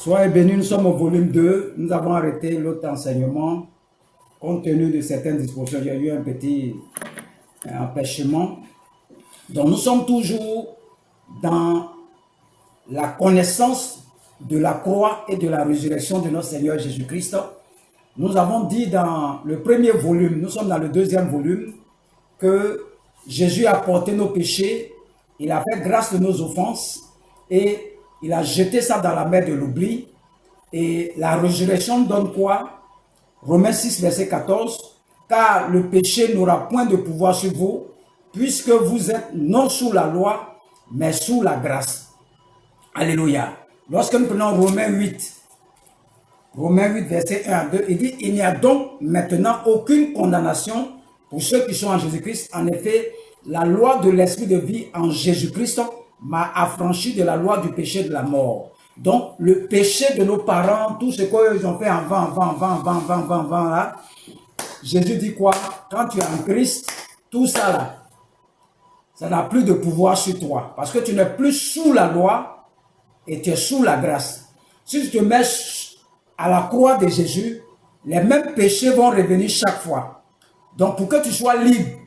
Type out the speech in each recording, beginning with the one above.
Soyez bénis, nous sommes au volume 2. Nous avons arrêté l'autre enseignement compte tenu de certaines dispositions. Il y a eu un petit empêchement. Donc nous sommes toujours dans la connaissance de la croix et de la résurrection de notre Seigneur Jésus-Christ. Nous avons dit dans le premier volume, nous sommes dans le deuxième volume, que Jésus a porté nos péchés, il a fait grâce de nos offenses et il a jeté ça dans la mer de l'oubli. Et la résurrection donne quoi? Romains 6, verset 14. Car le péché n'aura point de pouvoir sur vous, puisque vous êtes non sous la loi, mais sous la grâce. Alléluia. Lorsque nous prenons Romains 8, verset 1 à 2, il dit, il n'y a donc maintenant aucune condamnation pour ceux qui sont en Jésus-Christ. En effet, la loi de l'esprit de vie en Jésus-Christ m'a affranchi de la loi du péché de la mort. Donc, le péché de nos parents, tout ce qu'ils ont fait avant, là, Jésus dit quoi? Quand tu es en Christ, tout ça là, ça n'a plus de pouvoir sur toi. Parce que tu n'es plus sous la loi et tu es sous la grâce. Si tu te mets à la croix de Jésus, les mêmes péchés vont revenir chaque fois. Donc, pour que tu sois libre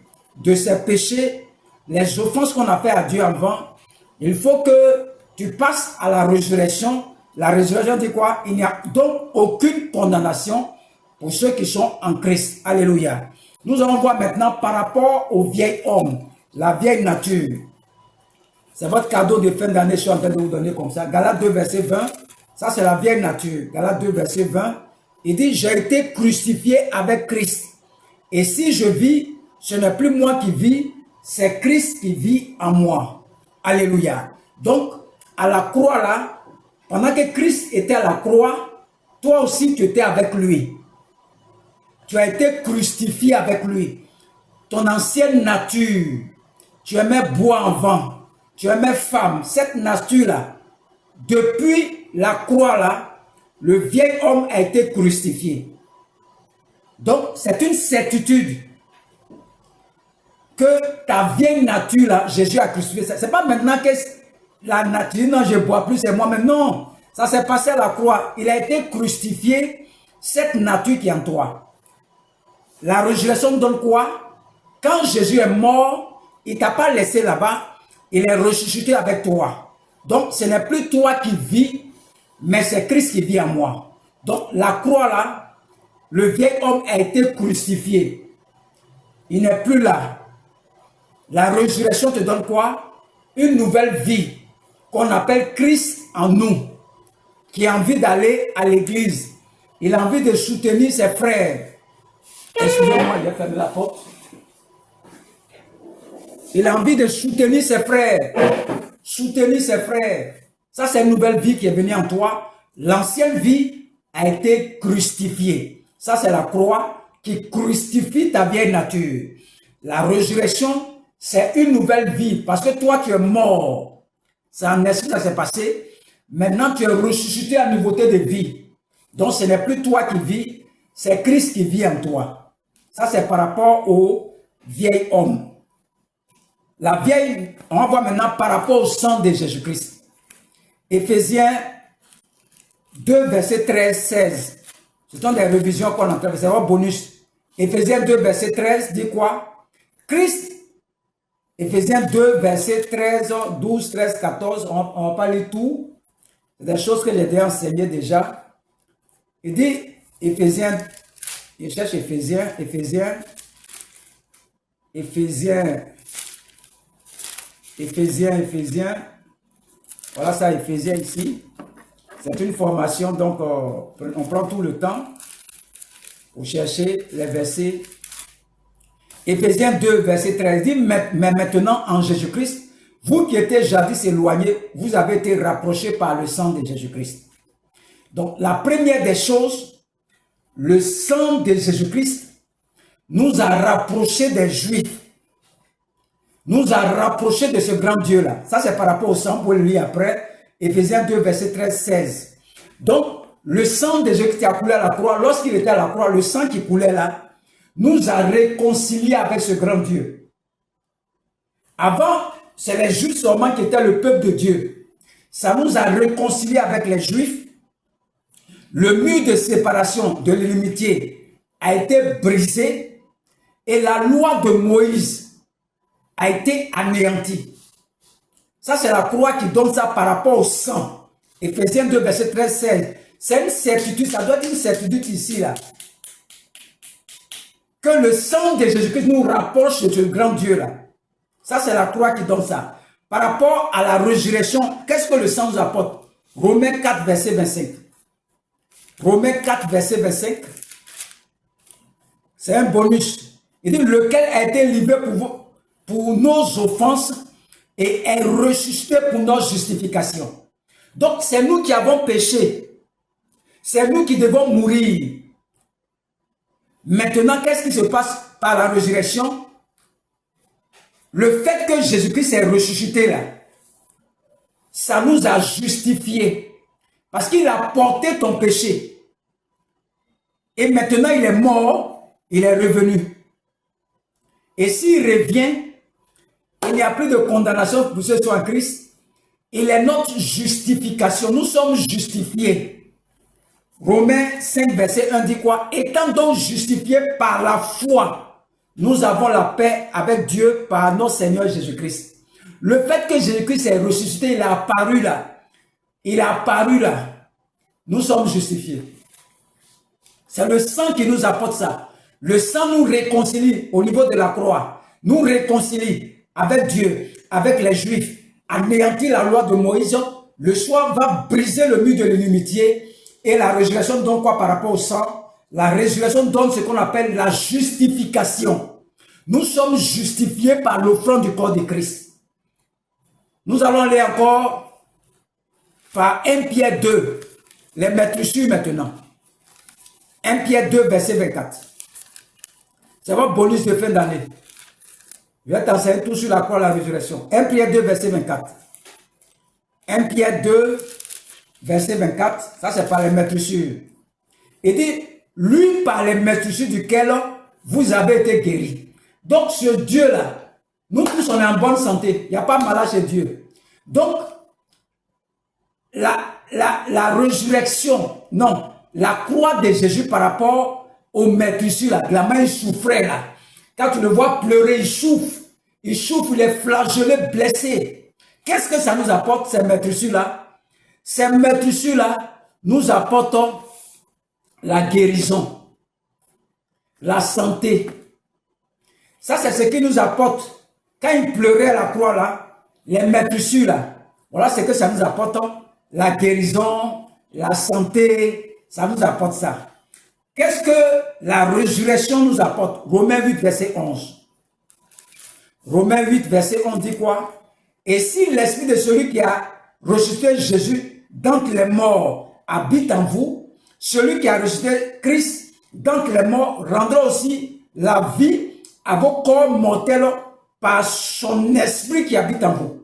de ces péchés, les offenses qu'on a fait à Dieu avant, il faut que tu passes à la résurrection. La résurrection dit quoi? Il n'y a donc aucune condamnation pour ceux qui sont en Christ. Alléluia. Nous allons voir maintenant par rapport au vieil homme, la vieille nature. C'est votre cadeau de fin d'année, je suis en train de vous donner comme ça. Galates 2, verset 20. Ça, c'est la vieille nature. Galates 2, verset 20. Il dit, j'ai été crucifié avec Christ. Et si je vis, ce n'est plus moi qui vis, c'est Christ qui vit en moi. Alléluia. Donc, à la croix là, pendant que Christ était à la croix, toi aussi tu étais avec lui. Tu as été crucifié avec lui. Ton ancienne nature, tu aimais boire avant, tu aimais femme, cette nature là, depuis la croix là, le vieil homme a été crucifié. Donc, c'est une certitude que ta vieille nature là, Jésus a crucifié. Ce n'est pas maintenant que la nature, non, je ne bois plus, c'est moi-même. Non, ça s'est passé à la croix. Il a été crucifié, cette nature qui est en toi. La résurrection donne quoi? Quand Jésus est mort, il ne t'a pas laissé là-bas, il est ressuscité avec toi. Donc, ce n'est plus toi qui vis, mais c'est Christ qui vit en moi. Donc, la croix là, le vieil homme a été crucifié. Il n'est plus là. La résurrection te donne quoi? Une nouvelle vie qu'on appelle Christ en nous, qui a envie d'aller à l'église. Il a envie de soutenir ses frères. Excusez-moi, j'ai fermé la porte. Il a envie de soutenir ses frères. Soutenir ses frères. Ça, c'est une nouvelle vie qui est venue en toi. L'ancienne vie a été crucifiée. Ça, c'est la croix qui crucifie ta vieille nature. La résurrection, c'est une nouvelle vie. Parce que toi, tu es mort. C'est en esprit que ça s'est passé. Maintenant, tu es ressuscité à nouveauté de vie. Donc, ce n'est plus toi qui vis, c'est Christ qui vit en toi. Ça, c'est par rapport au vieil homme. La vieille, on va voir maintenant par rapport au sang de Jésus-Christ. Éphésiens 2, verset 13, 16. Ce sont des révisions qu'on entend, c'est un bonus. Éphésiens 2, verset 13 dit quoi? Christ, Éphésiens 2, verset 13, 12, 13, 14, on ne va pas lire tout. C'est des choses que j'ai déjà enseignées déjà. Il dit, Éphésiens, il cherche Éphésiens, voilà ça, Éphésiens ici. C'est une formation, donc on prend tout le temps pour chercher les versets. Éphésiens 2, verset 13 dit, mais maintenant en Jésus-Christ, vous qui étiez jadis éloignés, vous avez été rapprochés par le sang de Jésus-Christ. Donc la première des choses, le sang de Jésus-Christ nous a rapprochés des Juifs, nous a rapprochés de ce grand Dieu-là. Ça, c'est par rapport au sang, pour le lire après, Éphésiens 2, verset 13, 16. Donc, le sang de Jésus qui a coulé à la croix, lorsqu'il était à la croix, le sang qui coulait là, nous a réconciliés avec ce grand Dieu. Avant, c'est les Juifs seulement qui étaient le peuple de Dieu. Ça nous a réconciliés avec les Juifs Le mur de séparation de l'inimitié a été brisé et la loi de Moïse a été anéantie. Ça, c'est la croix qui donne ça par rapport au sang. Éphésiens 2, verset 13-16. C'est une certitude, ça doit être une certitude ici, là. Que le sang de Jésus-Christ nous rapproche de ce grand Dieu, là. Ça, c'est la croix qui donne ça. Par rapport à la résurrection, qu'est-ce que le sang nous apporte? Romains 4, verset 25. Romains 4, verset 25. C'est un bonus. Il dit, lequel a été livré pour nos offenses et est ressuscité pour notre justification. Donc, c'est nous qui avons péché. C'est nous qui devons mourir. Maintenant, qu'est-ce qui se passe par la résurrection? Le fait que Jésus-Christ est ressuscité là, ça nous a justifiés. Parce qu'il a porté ton péché. Et maintenant, il est mort, il est revenu. Et s'il revient, il n'y a plus de condamnation pour ceux qui sont en Christ. Il est notre justification. Nous sommes justifiés. Romains 5, verset 1 dit quoi? Étant donc justifiés par la foi, nous avons la paix avec Dieu par notre Seigneur Jésus-Christ. Le fait que Jésus-Christ est ressuscité, il est apparu là. Il est apparu là. Nous sommes justifiés. C'est le sang qui nous apporte ça. Le sang nous réconcilie au niveau de la croix. Nous réconcilie avec Dieu, avec les Juifs. Anéantir la loi de Moïse. Le soir va briser le mur de l'inimitié. Et la résurrection donne quoi par rapport au sang? La résurrection donne ce qu'on appelle la justification. Nous sommes justifiés par l'offrande du corps de Christ. Nous allons aller encore par 1 Pierre 2, les maîtresses maintenant. 1 Pierre 2, verset 24. C'est votre bonus de fin d'année. Je vais t'enseigner tout sur la croix de la résurrection. 1 Pierre 2, verset 24. 1 Pierre 2, verset 24. Ça, c'est par les maîtressures. Il dit, lui par les maîtressures duquel vous avez été guéris. Donc, ce Dieu-là, nous tous, on est en bonne santé. Il n'y a pas de malade chez Dieu. Donc, la résurrection, non, la croix de Jésus par rapport au maîtressures, là, la main, il souffrait, là. Quand tu le vois pleurer, il souffre, il est flagellé, blessé. Qu'est-ce que ça nous apporte, ces maîtressures-là? Ces maîtressures-là nous apportent la guérison, la santé. Ça, c'est ce qui nous apporte. Quand il pleurait à la croix, là, les maîtressures, là, voilà ce que ça nous apporte. La guérison, la santé, ça nous apporte ça. Qu'est-ce que la résurrection nous apporte? Romains 8, verset 11. Romains 8, verset 11 dit quoi? Et si l'esprit de celui qui a ressuscité Jésus d'entre les morts habite en vous, celui qui a ressuscité Christ d'entre les morts rendra aussi la vie à vos corps mortels par son esprit qui habite en vous.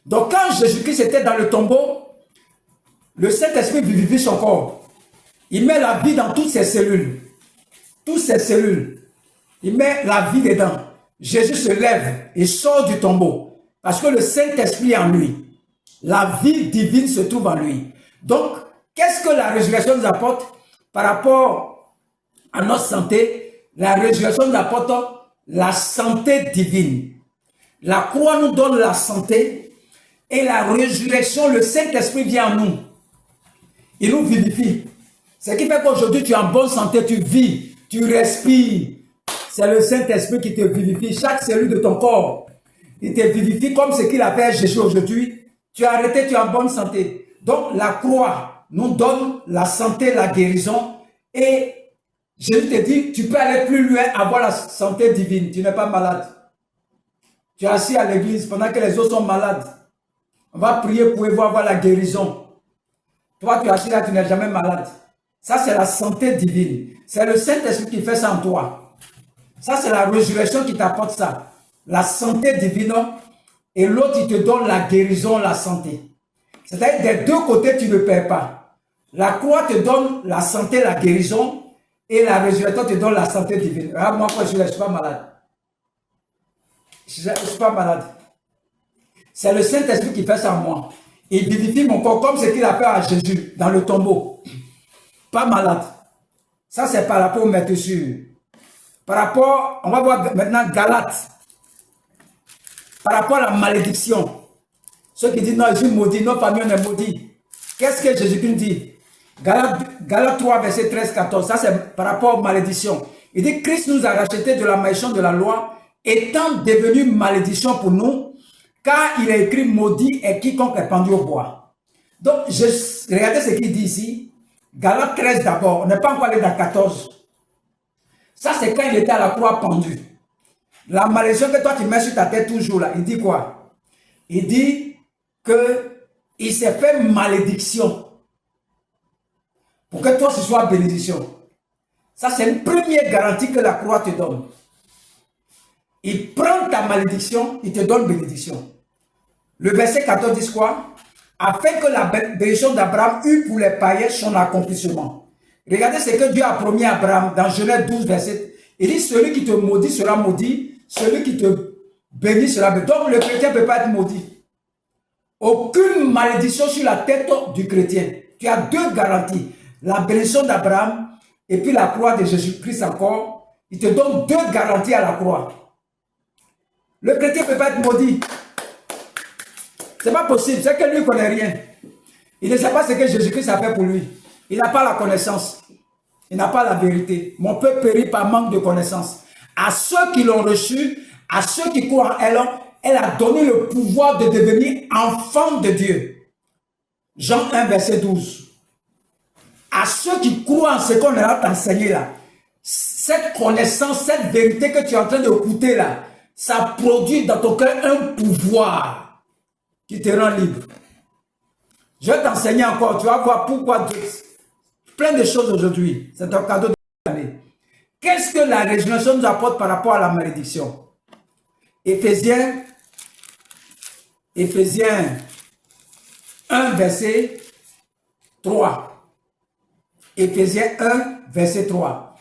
Donc quand Jésus-Christ était dans le tombeau, le Saint-Esprit vivifie son corps. Il met la vie dans toutes ses cellules. Toutes ses cellules. Il met la vie dedans. Jésus se lève et sort du tombeau. Parce que le Saint-Esprit est en lui. La vie divine se trouve en lui. Donc, qu'est-ce que la résurrection nous apporte par rapport à notre santé? La résurrection nous apporte la santé divine. La croix nous donne la santé et la résurrection, le Saint-Esprit vient en nous. Il nous vivifie. Ce qui fait qu'aujourd'hui, tu es en bonne santé, tu vis, tu respires. C'est le Saint-Esprit qui te vivifie. Chaque cellule de ton corps, il te vivifie comme ce qu'il a fait Jésus aujourd'hui. Tu as arrêté, tu es en bonne santé. Donc, la croix nous donne la santé, la guérison. Et Jésus te dit, tu peux aller plus loin, avoir la santé divine. Tu n'es pas malade. Tu es assis à l'église pendant que les autres sont malades. On va prier pour avoir la guérison. Toi, tu es assis là, tu n'es jamais malade. Ça, c'est la santé divine. C'est le Saint-Esprit qui fait ça en toi. Ça, c'est la résurrection qui t'apporte ça. La santé divine. Et l'autre, il te donne la guérison, la santé. C'est-à-dire, des deux côtés, tu ne perds pas. La croix te donne la santé, la guérison. Et la résurrection te donne la santé divine. Ah, moi, je ne suis pas malade. Je ne suis pas malade. C'est le Saint-Esprit qui fait ça en moi. Il vivifie mon corps comme ce qu'il a fait à Jésus dans le tombeau. pas malade. Ça, c'est par rapport au maître sûr. Par rapport, on va voir maintenant Galates. Par rapport à la malédiction. Ceux qui disent non, je suis maudit, notre famille on est maudit. Qu'est-ce que Jésus-Christ dit? Galates 3, verset 13-14. Ça, c'est par rapport aux malédictions. Il dit, Christ nous a rachetés de la malédiction de la loi, étant devenu malédiction pour nous, car il est écrit, maudit est quiconque est pendu au bois. Donc, regardez ce qu'il dit ici. Galates 13 d'abord, on n'est pas encore allé dans 14. Ça, c'est quand il était à la croix pendu. La malédiction que toi tu mets sur ta tête toujours là, il dit quoi? Il dit qu'il s'est fait malédiction pour que toi ce soit bénédiction. Ça, c'est une première garantie que la croix te donne. Il prend ta malédiction, il te donne bénédiction. Le verset 14 dit quoi? Afin que la bénédiction d'Abraham eût pour les païens son accomplissement. Regardez ce que Dieu a promis à Abraham dans Genèse 12, verset. Il dit, celui qui te maudit sera maudit, celui qui te bénit sera béni. Donc le chrétien ne peut pas être maudit. Aucune malédiction sur la tête du chrétien. Tu as deux garanties. La bénédiction d'Abraham et puis la croix de Jésus-Christ encore. Il te donne deux garanties à la croix. Le chrétien ne peut pas être maudit. Ce n'est pas possible. C'est que lui ne connaît rien. Il ne sait pas ce que Jésus-Christ a fait pour lui. Il n'a pas la connaissance. Il n'a pas la vérité. Mon peuple périt par manque de connaissance. À ceux qui l'ont reçu, à ceux qui croient en elle, elle a donné le pouvoir de devenir enfant de Dieu. Jean 1, verset 12. À ceux qui croient en ce qu'on a enseigné là, cette connaissance, cette vérité que tu es en train d'écouter là, ça produit dans ton cœur un pouvoir qui te rend libre. Je vais t'enseigner encore, tu vas voir pourquoi Dieu. Plein de choses aujourd'hui. C'est un cadeau de l'année. Qu'est-ce que la régénération nous apporte par rapport à la malédiction? Éphésiens 1, verset 3. Éphésiens 1, verset 3.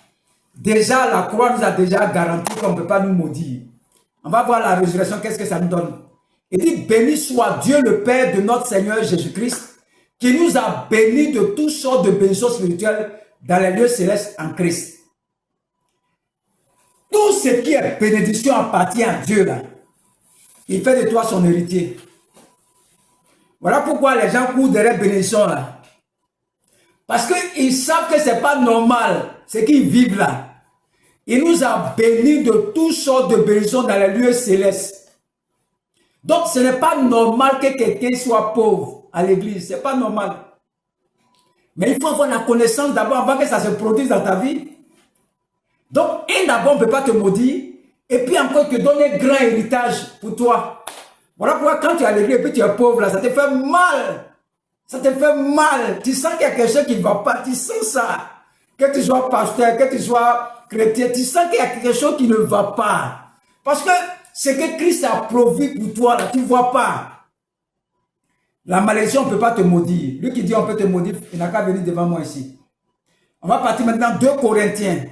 Déjà, la croix nous a déjà garanti qu'on ne peut pas nous maudire. On va voir la résurrection, qu'est-ce que ça nous donne? Il dit, béni soit Dieu le Père de notre Seigneur Jésus-Christ, qui nous a bénis de toutes sortes de bénédictions spirituelles dans les lieux célestes en Christ. Tout ce qui est bénédiction appartient à Dieu là. Il fait de toi son héritier. Voilà pourquoi les gens courent derrière bénédiction là. Parce qu'ils savent que ce n'est pas normal ce qu'ils vivent là. Il nous a bénis de toutes sortes de bénédictions dans les lieux célestes. Donc ce n'est pas normal que quelqu'un soit pauvre à l'église. Ce n'est pas normal. Mais il faut avoir la connaissance d'abord avant que ça se produise dans ta vie. Donc, et d'abord, on ne peut pas te maudire. Et puis encore te donner un grand héritage pour toi. Voilà pourquoi quand tu es à l'église et puis tu es pauvre, là, ça te fait mal. Ça te fait mal. Tu sens qu'il y a quelque chose qui ne va pas. Tu sens ça. Que tu sois pasteur, que tu sois chrétien, tu sens qu'il y a quelque chose qui ne va pas. Parce que ce que Christ a provu pour toi, là, tu ne vois pas. La malédiction, on ne peut pas te maudire. Lui qui dit on peut te maudire, il n'a qu'à venir devant moi ici. On va partir maintenant 2 Corinthiens.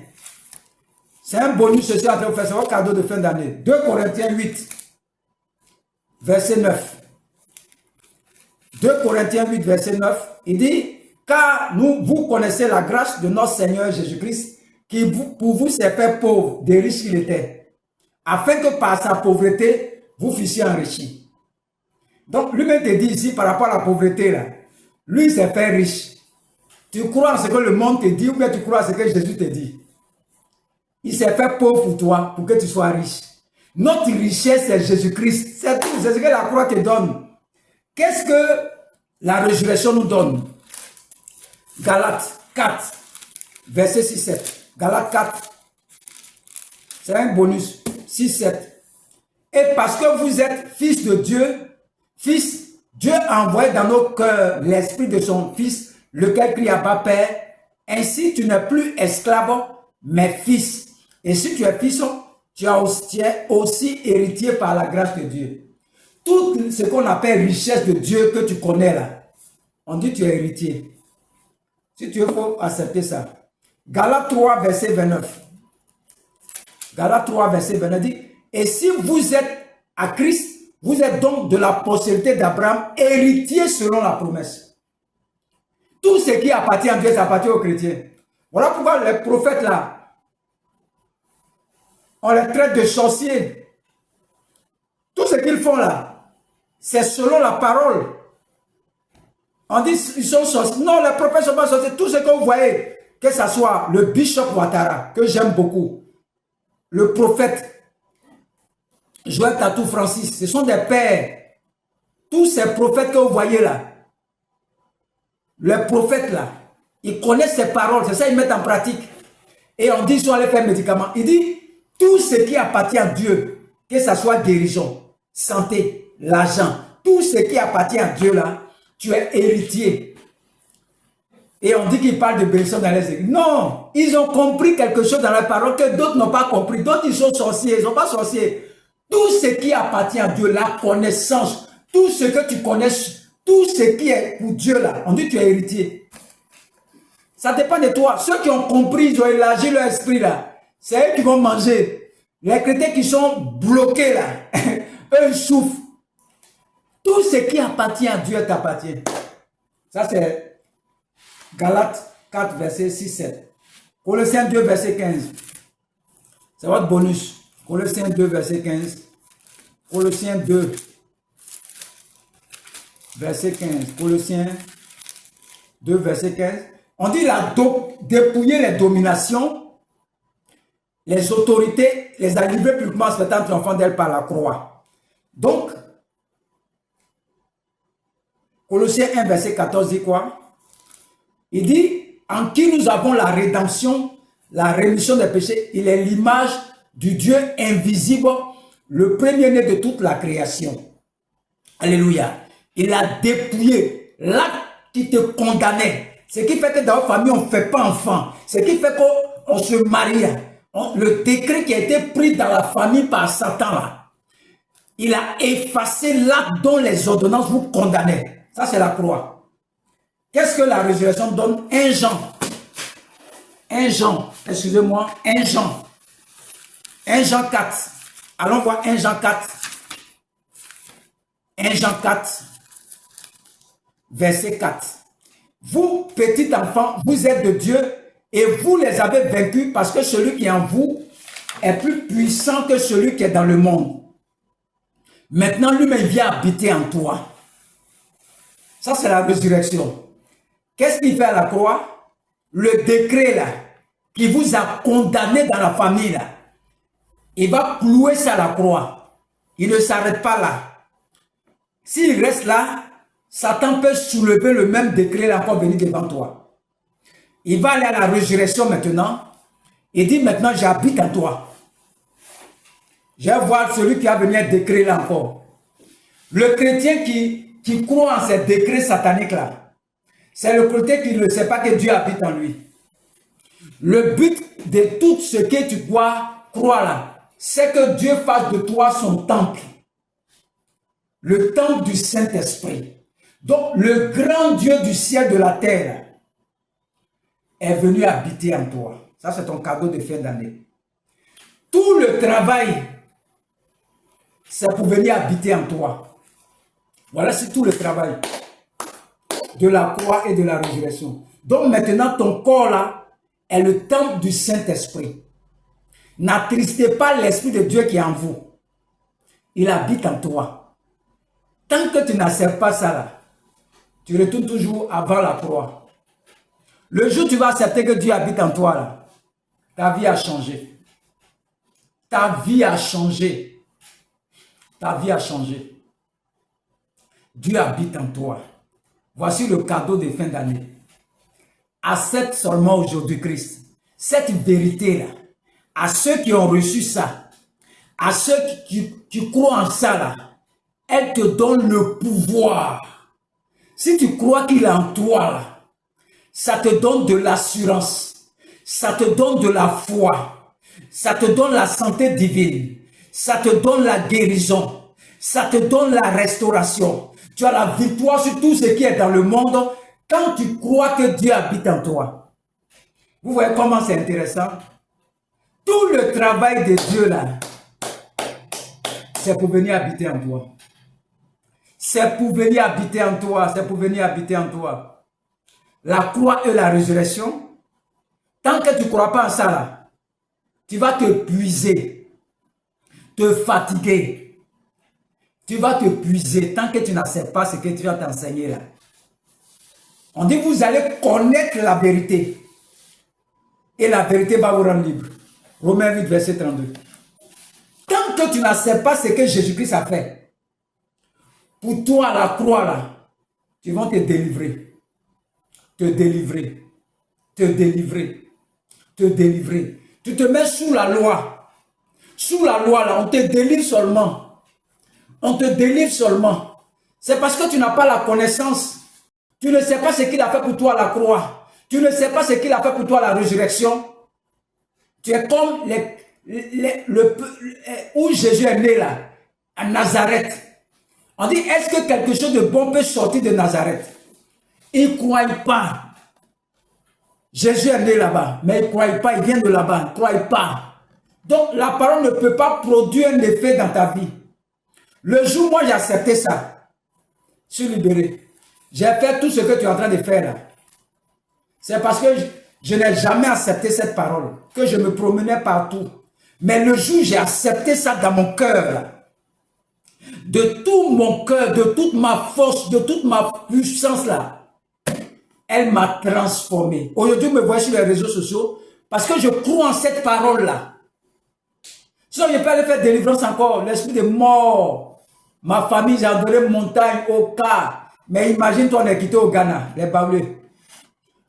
C'est un bonus que je suis en train de faire, c'est un cadeau de fin d'année. 2 Corinthiens 8, verset 9. 2 Corinthiens 8, verset 9, il dit, car vous connaissez la grâce de notre Seigneur Jésus-Christ, qui pour vous s'est fait pauvre, des riches qu'il était, afin que par sa pauvreté, vous fussiez enrichis. Donc, lui-même te dit ici, par rapport à la pauvreté, là, lui, il s'est fait riche. Tu crois en ce que le monde te dit ou bien tu crois en ce que Jésus te dit? Il s'est fait pauvre pour toi, pour que tu sois riche. Notre richesse, c'est Jésus-Christ. C'est tout, c'est ce que la croix te donne. Qu'est-ce que la résurrection nous donne? Galates 4, verset 6-7. Galates 4, c'est un bonus. 6-7. Et parce que vous êtes fils de Dieu, Dieu a envoyé dans nos cœurs l'esprit de son Fils, lequel crie à Abba Père. Ainsi, tu n'es plus esclave, mais fils. Et si tu es fils, tu es aussi héritier par la grâce de Dieu. Tout ce qu'on appelle richesse de Dieu que tu connais là, on dit tu es héritier. Si tu veux, il faut accepter ça. Galates 3, verset 29. Galates 3, verset 29 dit, et si vous êtes à Christ, vous êtes donc de la postérité d'Abraham, héritier selon la promesse. Tout ce qui appartient à Dieu, ça appartient aux chrétiens. Voilà pourquoi les prophètes là, on les traite de sorciers. Tout ce qu'ils font là, c'est selon la parole. On dit ils sont sorciers. Non, les prophètes ne sont pas sorciers. Tout ce que vous voyez, que ce soit le bishop Ouattara, que j'aime beaucoup, le prophète Joël Tatou Francis, ce sont des pères. Tous ces prophètes que vous voyez là, les prophètes là, ils connaissent ces paroles, c'est ça ils mettent en pratique. Et on dit ils sont allés faire médicaments. Il dit, tout ce qui appartient à Dieu, que ce soit guérison, santé, l'argent, tout ce qui appartient à Dieu là, tu es héritier. Et on dit qu'ils parlent de bénédiction dans les églises. Non, ils ont compris quelque chose dans la parole que d'autres n'ont pas compris. D'autres, ils sont sorciers, ils ne sont pas sorciers. Tout ce qui appartient à Dieu, la connaissance, tout ce que tu connais, tout ce qui est pour Dieu là, on dit que tu es héritier. Ça dépend de toi. Ceux qui ont compris, ils ont élargi leur esprit là, c'est eux qui vont manger. Les chrétiens qui sont bloqués là, eux ils souffrent. Tout ce qui appartient à Dieu t'appartient. Ça c'est Galates 4, verset 6-7. Colossiens 2, verset 15. C'est votre bonus. Colossiens 2, verset 15. Colossiens 2, verset 15. Colossiens 2, verset 15. On dit là, dépouiller les dominations, les autorités, les a livrés publiquement en se enfants d'elle par la croix. Donc, Colossiens 1, verset 14 dit quoi? Il dit, en qui nous avons la rédemption, la rémission des péchés. Il est l'image du Dieu invisible, le premier-né de toute la création. Alléluia. Il a dépouillé l'acte qui te condamnait. Ce qui fait que dans la famille, on ne fait pas enfant. Ce qui fait qu'on se marie. Le décret qui a été pris dans la famille par Satan, là, il a effacé l'acte dont les ordonnances vous condamnaient. Ça, c'est la croix. Qu'est-ce que la résurrection donne? 1 Jean, excusez-moi, 1 Jean 4. Allons voir 1 Jean 4. 1 Jean 4, verset 4. Vous, petits enfants, vous êtes de Dieu et vous les avez vaincus parce que celui qui est en vous est plus puissant que celui qui est dans le monde. Maintenant, lui-même vient habiter en toi. Ça, c'est la résurrection. Qu'est-ce qu'il fait à la croix? Le décret là, qui vous a condamné dans la famille là, il va clouer ça à la croix. Il ne s'arrête pas là. S'il reste là, Satan peut soulever le même décret là encore venir devant toi. Il va aller à la résurrection maintenant. Il dit maintenant j'habite en toi. Je vais voir celui qui va venir décret là encore. Le chrétien qui croit en ces décrets sataniques là, c'est le chrétien qui ne sait pas que Dieu habite en lui. Le but de tout ce que tu crois là, c'est que Dieu fasse de toi son temple. Le temple du Saint-Esprit. Donc, le grand Dieu du ciel et de la terre est venu habiter en toi. Ça, c'est ton cadeau de fin d'année. Tout le travail, c'est pour venir habiter en toi. Voilà, c'est tout le travail de la croix et de la résurrection. Donc, maintenant, ton corps là est le temple du Saint-Esprit. N'attristez pas l'Esprit de Dieu qui est en vous. Il habite en toi. Tant que tu n'acceptes pas ça là, tu retournes toujours avant la croix. Le jour où tu vas accepter que Dieu habite en toi là, ta vie a changé. Ta vie a changé. Ta vie a changé. Dieu habite en toi. Voici le cadeau de fin d'année. Accepte seulement aujourd'hui Christ. Cette vérité-là, à ceux qui ont reçu ça, à ceux qui croient en ça, là, elle te donne le pouvoir. Si tu crois qu'il est en toi, là, ça te donne de l'assurance, ça te donne de la foi, ça te donne la santé divine, ça te donne la guérison, ça te donne la restauration. Tu as la victoire sur tout ce qui est dans le monde quand tu crois que Dieu habite en toi. Vous voyez comment c'est intéressant? Tout le travail de Dieu là, c'est pour venir habiter en toi. C'est pour venir habiter en toi, c'est pour venir habiter en toi. la croix et la résurrection, tant que tu ne crois pas en ça, là, tu vas te puiser, te fatiguer. Tu vas te puiser tant que tu n'acceptes pas ce que tu vas t'enseigner là. On dit vous allez connaître la vérité. Et la vérité va vous rendre libre. Romains 8, verset 32. Tant que tu n'acceptes pas ce que Jésus-Christ a fait, pour toi, la croix là, tu vas te délivrer. Te délivrer. Te délivrer. Te délivrer. Tu te mets sous la loi. Sous la loi là, on te délivre seulement. On te délivre seulement. C'est parce que tu n'as pas la connaissance. Tu ne sais pas ce qu'il a fait pour toi à la croix. Tu ne sais pas ce qu'il a fait pour toi à la résurrection. Tu es comme où Jésus est né là, à Nazareth. On dit, est-ce que quelque chose de bon peut sortir de Nazareth? Ils ne croient pas. Jésus est né là-bas, mais ils ne croient pas, il vient de là-bas, ils ne croient pas. Donc la parole ne peut pas produire un effet dans ta vie. Le jour où moi j'ai accepté ça, je suis libéré. J'ai fait tout ce que tu es en train de faire là. C'est parce que je n'ai jamais accepté cette parole, que je me promenais partout. Mais le jour où j'ai accepté ça dans mon cœur, là, de tout mon cœur, de toute ma force, de toute ma puissance là, elle m'a transformé. Aujourd'hui, vous me voyez sur les réseaux sociaux parce que je crois en cette parole là. Sinon, je peux aller faire délivrance encore, l'esprit de mort. Ma famille, j'ai adoré montagne, au cas. Mais imagine-toi, on est quitté au Ghana, les Baoulés.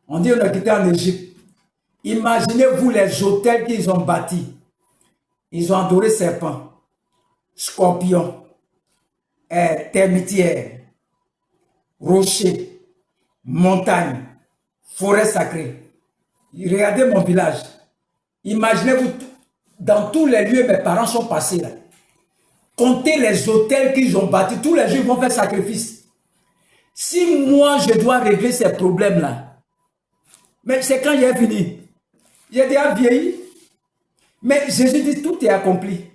On dit on est quitté en Égypte. Imaginez-vous les hôtels qu'ils ont bâtis. Ils ont adoré serpents, scorpions, termitières, rochers, montagnes, forêts sacrées. Regardez mon village. Imaginez-vous, dans tous les lieux, mes parents sont passés là. Comptez les hôtels qu'ils ont bâtis. Tous les jours, ils vont faire sacrifice. Si moi, je dois régler ces problèmes-là, mais c'est quand j'ai fini. J'ai déjà vieilli. Mais Jésus dit, tout est accompli.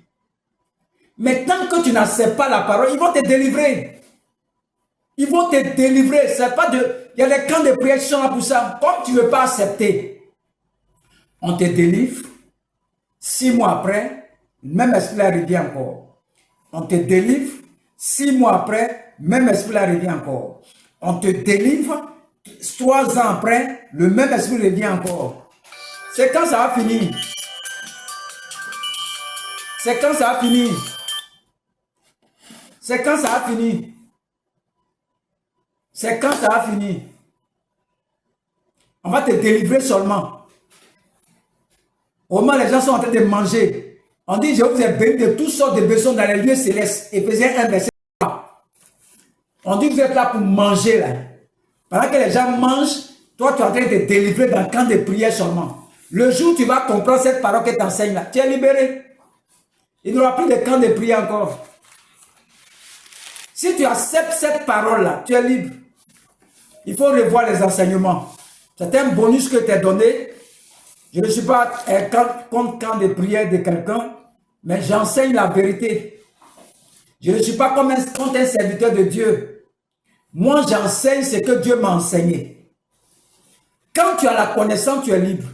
Mais tant que tu n'acceptes pas la parole, ils vont te délivrer. Ils vont te délivrer. C'est pas de... Il y a des camps de prière qui sont là pour ça. Comme tu ne veux pas accepter, on te délivre. 6 mois après, même esprit revient encore. On te délivre. 6 mois après, même esprit revient encore. On te délivre. 3 ans après, le même esprit revient encore. C'est quand ça va finir. C'est quand ça va finir. C'est quand ça va finir. C'est quand ça va finir. On va te délivrer seulement. Au moment les gens sont en train de manger. On dit, je vous ai béni de toutes sortes de besoins dans les lieux célestes. Éphésiens 1, verset 3. On dit, vous êtes là pour manger là. Pendant que les gens mangent, toi, tu es en train de te délivrer dans le camp de prière seulement. Le jour où tu vas comprendre cette parole que tu enseignes là, tu es libéré. Il n'y aura plus de camp de prière encore. Si tu acceptes cette parole-là, tu es libre. Il faut revoir les enseignements. C'est un bonus que tu as donné. Je ne suis pas contre camp de prière de quelqu'un, mais j'enseigne la vérité. Je ne suis pas contre un serviteur de Dieu. Moi, j'enseigne ce que Dieu m'a enseigné. Quand tu as la connaissance, tu es libre.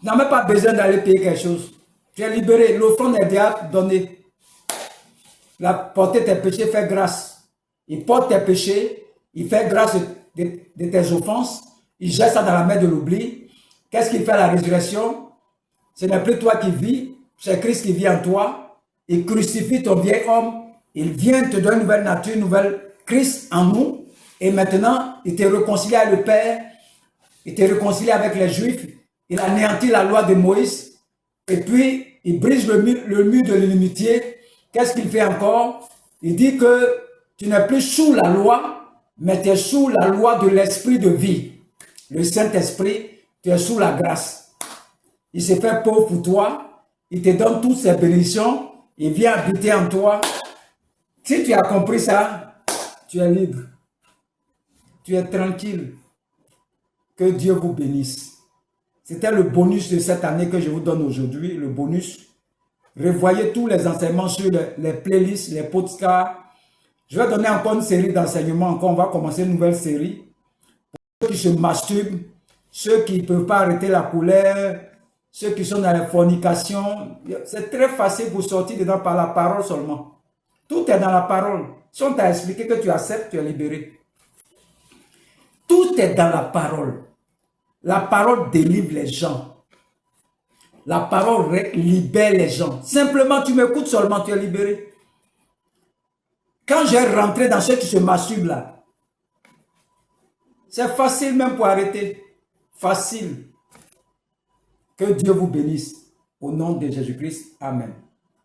Tu n'as même pas besoin d'aller payer quelque chose. Tu es libéré. L'offrande est déjà donnée. La porter tes péchés fait grâce. Il porte tes péchés, il fait grâce de tes offenses, il jette ça dans la mer de l'oubli. Qu'est-ce qu'il fait à la résurrection? Ce n'est plus toi qui vis, c'est Christ qui vit en toi. Il crucifie ton vieil homme, il vient te donner une nouvelle nature, une nouvelle Christ en nous. Et maintenant, il te réconcilie avec le Père, il te réconcilie avec les Juifs, il anéantit la loi de Moïse, et puis il brise le mur de l'inimitié. Qu'est-ce qu'il fait encore? Il dit que tu n'es plus sous la loi, mais tu es sous la loi de l'esprit de vie. Le Saint-Esprit, tu es sous la grâce. Il se fait pauvre pour toi, il te donne toutes ses bénédictions, il vient habiter en toi. Si tu as compris ça, tu es libre. Tu es tranquille. Que Dieu vous bénisse. C'était le bonus de cette année que je vous donne aujourd'hui, le bonus. Revoyez tous les enseignements sur les playlists, les podcasts. Je vais donner encore une série d'enseignements. Encore, on va commencer une nouvelle série. qui se masturbent, ceux qui ne peuvent pas arrêter la colère, ceux qui sont dans la fornication. C'est très facile pour sortir dedans par la parole seulement. Tout est dans la parole. Si on t'a expliqué que tu acceptes, tu es libéré. Tout est dans la parole. La parole délivre les gens. La parole libère les gens. Simplement, tu m'écoutes seulement, tu es libéré. Quand j'ai rentré dans ceux qui se masturbent là, c'est facile même pour arrêter. Facile. Que Dieu vous bénisse. Au nom de Jésus-Christ. Amen.